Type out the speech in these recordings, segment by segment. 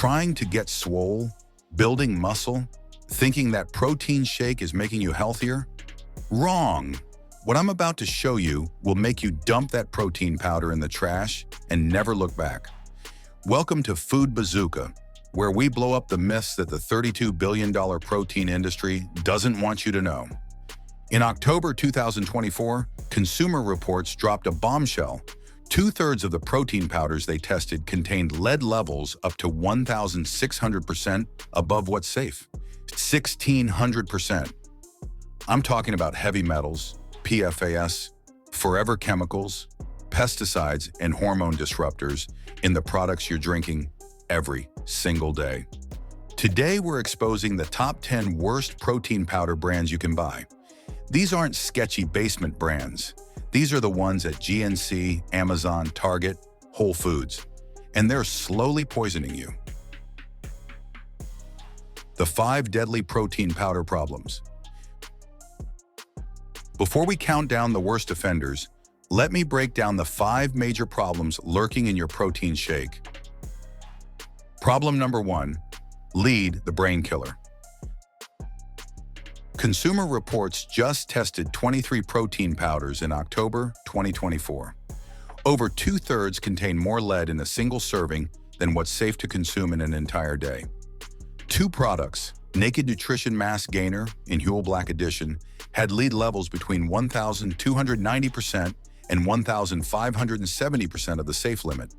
Trying to get swole, building muscle, thinking that protein shake is making you healthier? Wrong! What I'm about to show you will make you dump that protein powder in the trash and never look back. Welcome to Food Bazooka, where we blow up the myths that the $32 billion protein industry doesn't want you to know. In October 2024, Consumer Reports dropped a bombshell. Two-thirds of the protein powders they tested contained lead levels up to 1,600% above what's safe. 1,600%. I'm talking about heavy metals, PFAS, forever chemicals, pesticides, and hormone disruptors in the products you're drinking every single day. Today, we're exposing the top 10 worst protein powder brands you can buy. These aren't sketchy basement brands. These are the ones at GNC, Amazon, Target, Whole Foods, and they're slowly poisoning you. The 5 deadly protein powder problems. Before we count down the worst offenders, let me break down the 5 major problems lurking in your protein shake. Problem number 1, lead, the brain killer. Consumer Reports just tested 23 protein powders in October 2024. Over two-thirds contain more lead in a single serving than what's safe to consume in an entire day. 2 products, Naked Nutrition Mass Gainer in Huel Black Edition, had lead levels between 1,290% and 1,570% of the safe limit.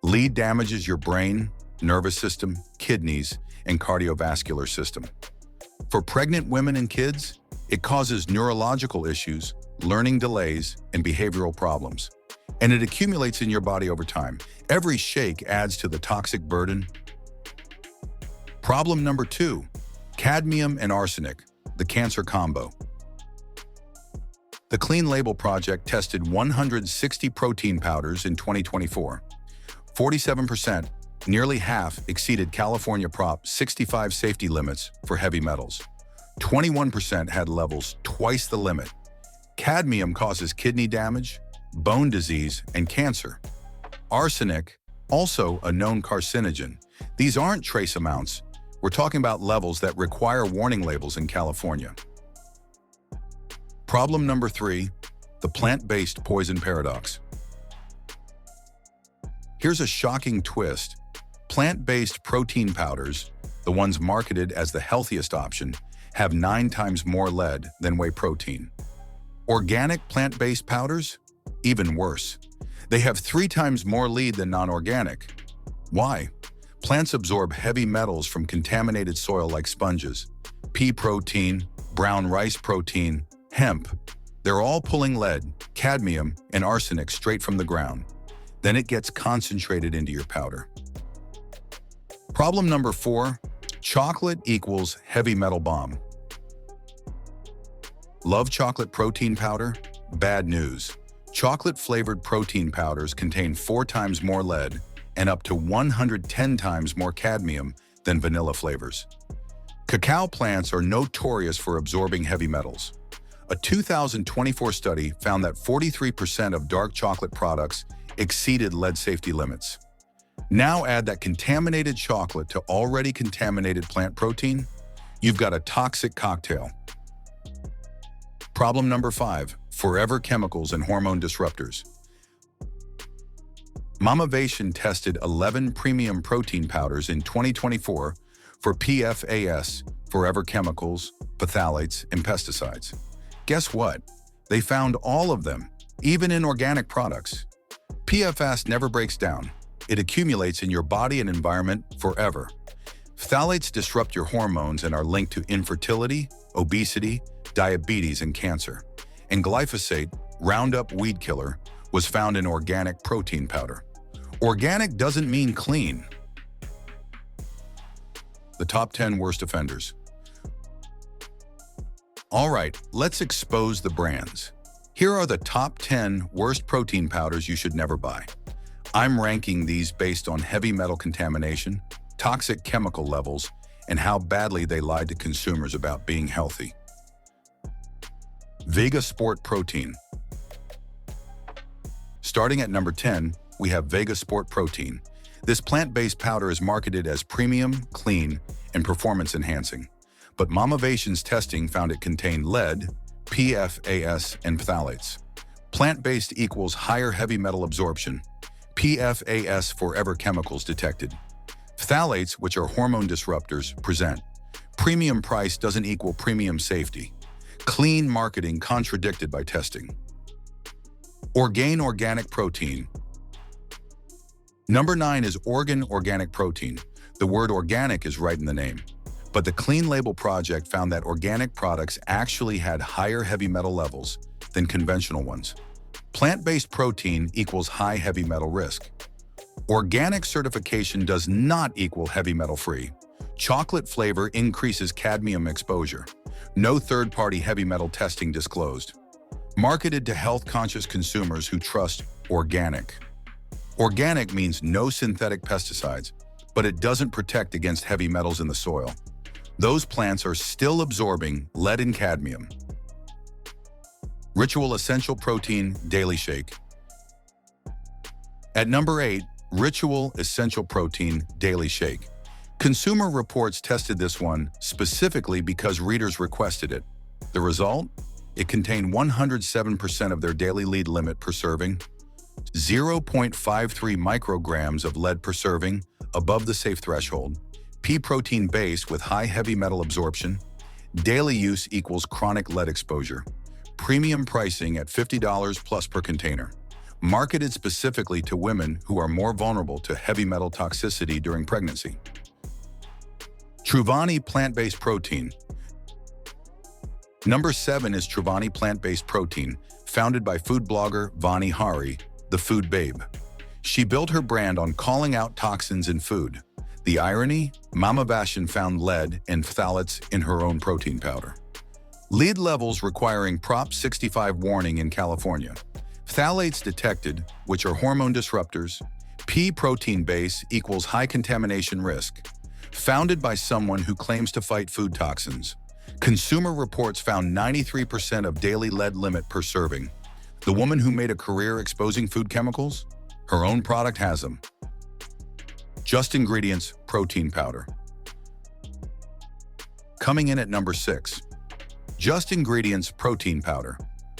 Lead damages your brain, nervous system, kidneys, and cardiovascular system. For pregnant women and kids, it causes neurological issues, learning delays, and behavioral problems. And it accumulates in your body over time. Every shake adds to the toxic burden. Problem number 2, cadmium and arsenic, the cancer combo. The Clean Label Project tested 160 protein powders in 2024. 47%, nearly half, exceeded California Prop 65 safety limits for heavy metals. 21% had levels twice the limit. Cadmium causes kidney damage, bone disease, and cancer. Arsenic, also a known carcinogen. These aren't trace amounts. We're talking about levels that require warning labels in California. Problem number 3, the plant-based poison paradox. Here's a shocking twist. Plant-based protein powders, the ones marketed as the healthiest option, have 9 times more lead than whey protein. Organic plant-based powders? Even worse. They have 3 times more lead than non-organic. Why? Plants absorb heavy metals from contaminated soil like sponges. Pea protein, brown rice protein, hemp. They're all pulling lead, cadmium, and arsenic straight from the ground. Then it gets concentrated into your powder. Problem number 4, chocolate equals heavy metal bomb. Love chocolate protein powder? Bad news. Chocolate-flavored protein powders contain 4 times more lead and up to 110 times more cadmium than vanilla flavors. Cacao plants are notorious for absorbing heavy metals. A 2024 study found that 43% of dark chocolate products exceeded lead safety limits. Now add that contaminated chocolate to already contaminated plant protein, you've got a toxic cocktail. Problem number 5, forever chemicals and hormone disruptors. Mamavation tested 11 premium protein powders in 2024 for PFAS, forever chemicals, phthalates, and pesticides. Guess what? They found all of them, even in organic products. PFAS never breaks down. It accumulates in your body and environment forever. Phthalates disrupt your hormones and are linked to infertility, obesity, diabetes, and cancer. And glyphosate, Roundup weed killer, was found in organic protein powder. Organic doesn't mean clean. The top 10 worst offenders. All right, let's expose the brands. Here are the top 10 worst protein powders you should never buy. I'm ranking these based on heavy metal contamination, toxic chemical levels, and how badly they lied to consumers about being healthy. Vega Sport Protein. Starting at number 10, we have Vega Sport Protein. This plant-based powder is marketed as premium, clean, and performance-enhancing. But Momovation's testing found it contained lead, PFAS, and phthalates. Plant-based equals higher heavy metal absorption. PFAS forever chemicals detected. Phthalates, which are hormone disruptors, present. Premium price doesn't equal premium safety. Clean marketing contradicted by testing. Orgain organic protein. Number 9 is Orgain organic protein. The word organic is right in the name. But the Clean Label Project found that organic products actually had higher heavy metal levels than conventional ones. Plant-based protein equals high heavy metal risk. Organic certification does not equal heavy metal free. Chocolate flavor increases cadmium exposure. No third-party heavy metal testing disclosed. Marketed to health-conscious consumers who trust organic. Organic means no synthetic pesticides, but it doesn't protect against heavy metals in the soil. Those plants are still absorbing lead and cadmium. Ritual Essential Protein Daily Shake. At number 8, Ritual Essential Protein Daily Shake. Consumer Reports tested this one specifically because readers requested it. The result? It contained 107% of their daily lead limit per serving, 0.53 micrograms of lead per serving, above the safe threshold, pea protein base with high heavy metal absorption, daily use equals chronic lead exposure, premium pricing at $50 plus per container, marketed specifically to women who are more vulnerable to heavy metal toxicity during pregnancy. Truvani plant-based protein. Number 7 is Truvani plant-based protein, founded by food blogger Vani Hari, the food babe. She built her brand on calling out toxins in food. The irony? Momovation found lead and phthalates in her own protein powder. Lead levels requiring Prop 65 warning in California. Phthalates detected, which are hormone disruptors. Pea protein base equals high contamination risk. Founded by someone who claims to fight food toxins. Consumer Reports found 93% of daily lead limit per serving. The woman who made a career exposing food chemicals? Her own product has them. Just Ingredients protein powder. Coming in at number 6. Just Ingredients protein powder.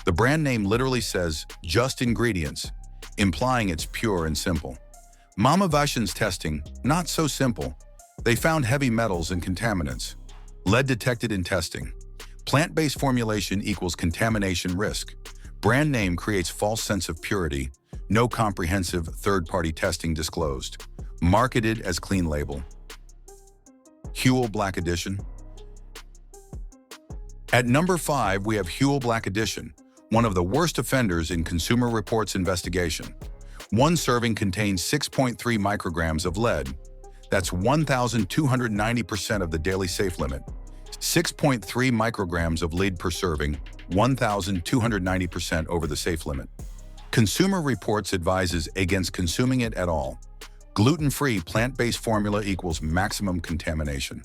The brand name literally says Just Ingredients, implying it's pure and simple. Momovation's testing, not so simple. They found heavy metals and contaminants. Lead detected in testing. Plant-based formulation equals contamination risk. Brand name creates false sense of purity. No comprehensive third-party testing disclosed. Marketed as clean label. Huel Black Edition. At number 5, we have Huel Black Edition, one of the worst offenders in Consumer Reports investigation. One serving contains 6.3 micrograms of lead. That's 1,290% of the daily safe limit. 6.3 micrograms of lead per serving, 1,290% over the safe limit. Consumer Reports advises against consuming it at all. Gluten-free plant-based formula equals maximum contamination.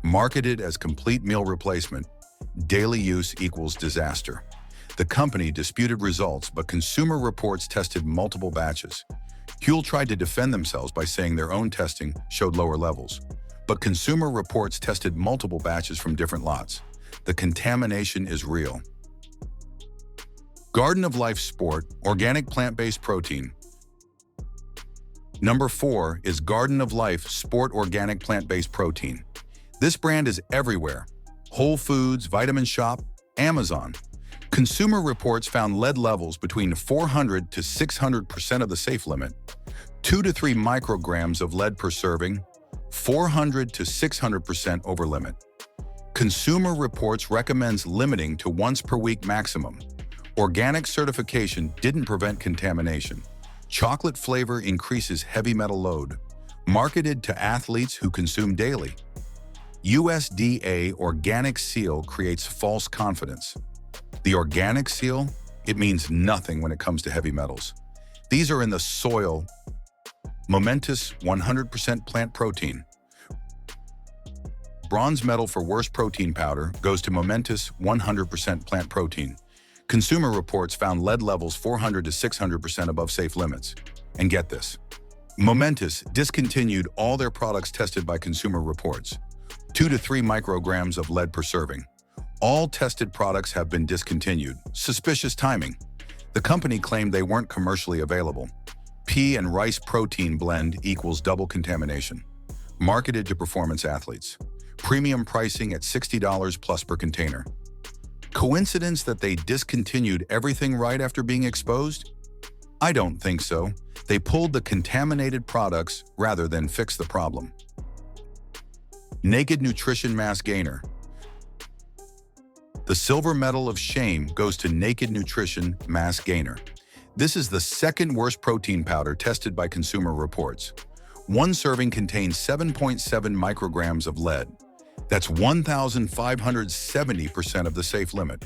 Marketed as complete meal replacement. Daily use equals disaster. The company disputed results, but Consumer Reports tested multiple batches. Huel tried to defend themselves by saying their own testing showed lower levels. But Consumer Reports tested multiple batches from different lots. The contamination is real. Garden of Life Sport organic plant-based protein. Number 4 is Garden of Life Sport organic plant-based protein. This brand is everywhere. Whole Foods, Vitamin Shop, Amazon. Consumer Reports found lead levels between 400 to 600% of the safe limit, 2 to 3 micrograms of lead per serving, 400 to 600% over limit. Consumer Reports recommends limiting to once per week maximum. Organic certification didn't prevent contamination. Chocolate flavor increases heavy metal load. Marketed to athletes who consume daily. USDA Organic Seal creates false confidence. The organic seal, it means nothing when it comes to heavy metals. These are in the soil. Momentous 100% plant protein. Bronze medal for worst protein powder goes to Momentous 100% plant protein. Consumer Reports found lead levels 400 to 600% above safe limits. And get this, Momentous discontinued all their products tested by Consumer Reports. 2 to 3 micrograms of lead per serving. All tested products have been discontinued. Suspicious timing. The company claimed they weren't commercially available. Pea and rice protein blend equals double contamination. Marketed to performance athletes. Premium pricing at $60 plus per container. Coincidence that they discontinued everything right after being exposed? I don't think so. They pulled the contaminated products rather than fix the problem. Naked Nutrition Mass Gainer. The silver medal of shame goes to Naked Nutrition Mass Gainer. This is the second worst protein powder tested by Consumer Reports. One serving contains 7.7 micrograms of lead. That's 1,570% of the safe limit.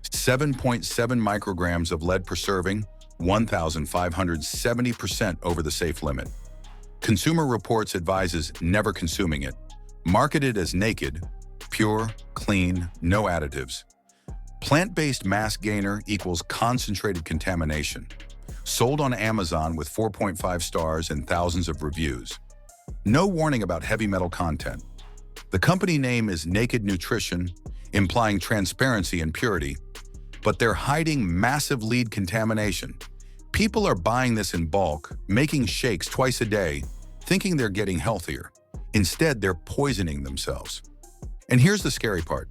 7.7 micrograms of lead per serving, 1,570% over the safe limit. Consumer Reports advises never consuming it. Marketed as naked, pure, clean, no additives. Plant-based mass gainer equals concentrated contamination. Sold on Amazon with 4.5 stars and thousands of reviews. No warning about heavy metal content. The company name is Naked Nutrition, implying transparency and purity, but they're hiding massive lead contamination. People are buying this in bulk, making shakes twice a day, thinking they're getting healthier. Instead, they're poisoning themselves. And here's the scary part.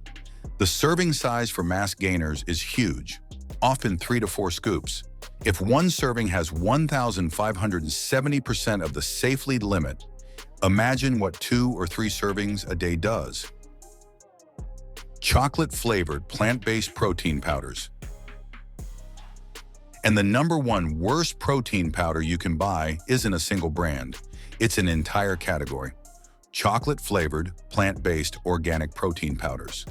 The serving size for mass gainers is huge, often 3 to 4 scoops. If one serving has 1,570% of the safe lead limit, imagine what 2 or 3 servings a day does. Chocolate-flavored plant-based protein powders. And the #1 worst protein powder you can buy isn't a single brand. It's an entire category. Chocolate-flavored, plant-based organic protein powders.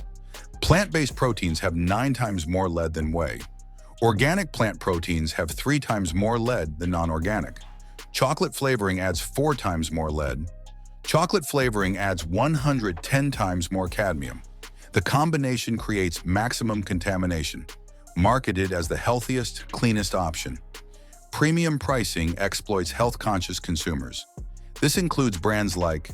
Plant-based proteins have 9 times more lead than whey. Organic plant proteins have 3 times more lead than non-organic. Chocolate flavoring adds 4 times more lead. Chocolate flavoring adds 110 times more cadmium. The combination creates maximum contamination. Marketed as the healthiest, cleanest option. Premium pricing exploits health-conscious consumers. This includes brands like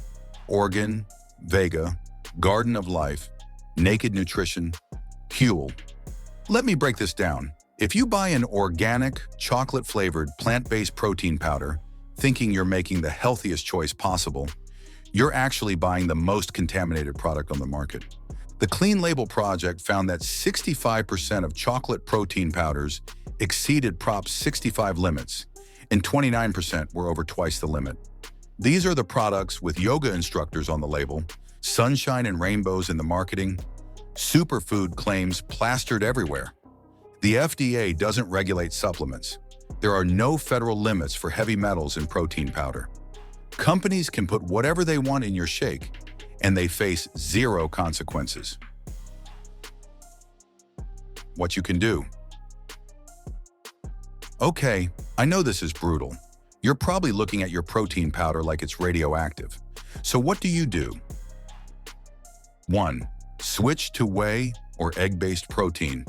Organ, Vega, Garden of Life, Naked Nutrition, Huel. Let me break this down. If you buy an organic, chocolate-flavored, plant-based protein powder, thinking you're making the healthiest choice possible, you're actually buying the most contaminated product on the market. The Clean Label Project found that 65% of chocolate protein powders exceeded Prop 65 limits, and 29% were over twice the limit. These are the products with yoga instructors on the label, sunshine and rainbows in the marketing, superfood claims plastered everywhere. The FDA doesn't regulate supplements. There are no federal limits for heavy metals in protein powder. Companies can put whatever they want in your shake, and they face 0 consequences. What you can do. Okay, I know this is brutal. You're probably looking at your protein powder like it's radioactive. So what do you do? 1. Switch to whey or egg-based protein.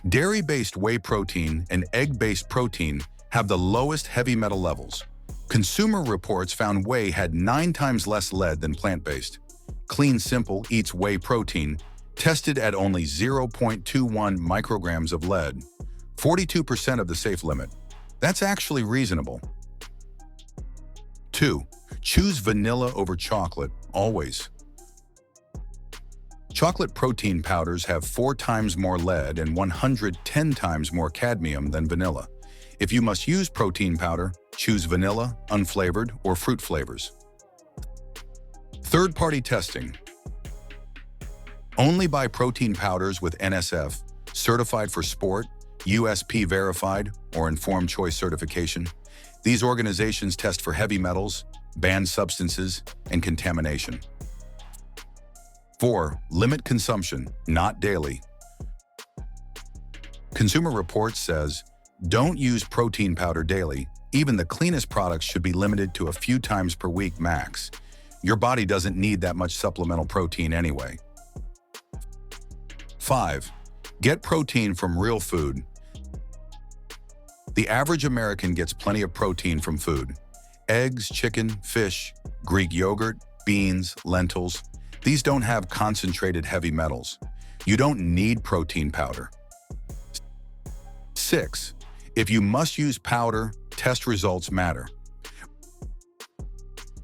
Dairy-based whey protein and egg-based protein have the lowest heavy metal levels. Consumer Reports found whey had 9 times less lead than plant-based. Clean Simple eats whey protein, tested at only 0.21 micrograms of lead, 42% of the safe limit. That's actually reasonable. 2. Choose vanilla over chocolate, always. Chocolate protein powders have 4 times more lead and 110 times more cadmium than vanilla. If you must use protein powder, choose vanilla, unflavored, or fruit flavors. Third-party testing. Only buy protein powders with NSF, certified for sport, USP verified, or informed choice certification. These organizations test for heavy metals, banned substances, and contamination. 4. Limit consumption, not daily. Consumer Reports says, don't use protein powder daily. Even the cleanest products should be limited to a few times per week max. Your body doesn't need that much supplemental protein anyway. 5. Get protein from real food. The average American gets plenty of protein from food. Eggs, chicken, fish, Greek yogurt, beans, lentils. These don't have concentrated heavy metals. You don't need protein powder. 6. If you must use powder, test results matter.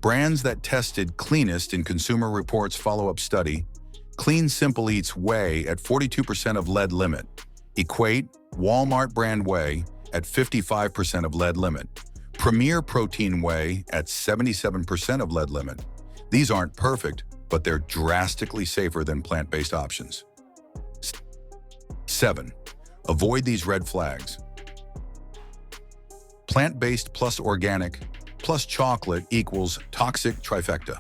Brands that tested cleanest in Consumer Reports follow-up study, Clean Simple Eats whey at 42% of lead limit. Equate Walmart brand whey at 55% of lead limit. Premier Protein whey at 77% of lead limit. These aren't perfect, but they're drastically safer than plant-based options. 7. Avoid these red flags. Plant-based plus organic plus chocolate equals toxic trifecta.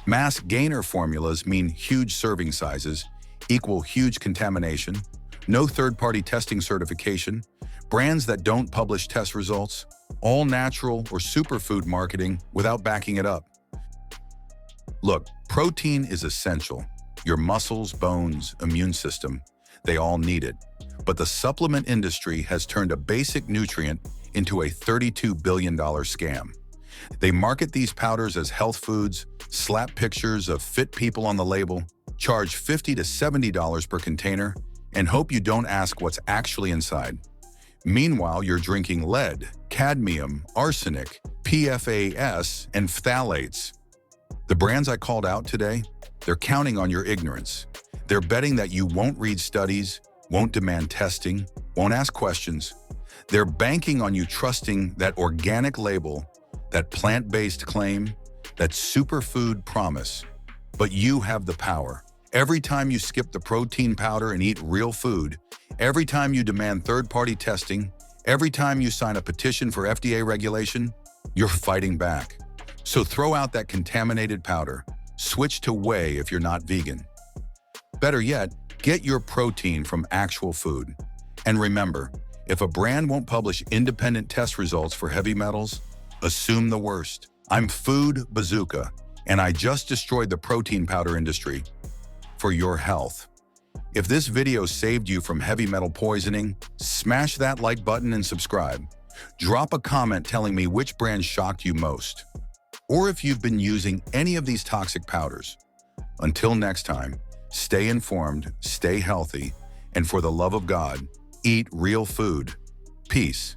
Mass gainer formulas mean huge serving sizes, equal huge contamination, no third-party testing certification, brands that don't publish test results, all natural or superfood marketing without backing it up. Look, protein is essential. Your muscles, bones, immune system, they all need it. But the supplement industry has turned a basic nutrient into a $32 billion scam. They market these powders as health foods, slap pictures of fit people on the label, charge $50 to $70 per container, and hope you don't ask what's actually inside. Meanwhile, you're drinking lead, cadmium, arsenic, PFAS, and phthalates. The brands I called out today, they're counting on your ignorance. They're betting that you won't read studies, won't demand testing, won't ask questions. They're banking on you trusting that organic label, that plant-based claim, that superfood promise. But you have the power. Every time you skip the protein powder and eat real food, every time you demand third-party testing, every time you sign a petition for FDA regulation, you're fighting back. So throw out that contaminated powder. Switch to whey if you're not vegan. Better yet, get your protein from actual food. And remember, if a brand won't publish independent test results for heavy metals, assume the worst. I'm Food Bazooka, and I just destroyed the protein powder industry for your health. If this video saved you from heavy metal poisoning, smash that like button and subscribe. Drop a comment telling me which brand shocked you most, or if you've been using any of these toxic powders. Until next time, stay informed, stay healthy, and for the love of God, eat real food. Peace.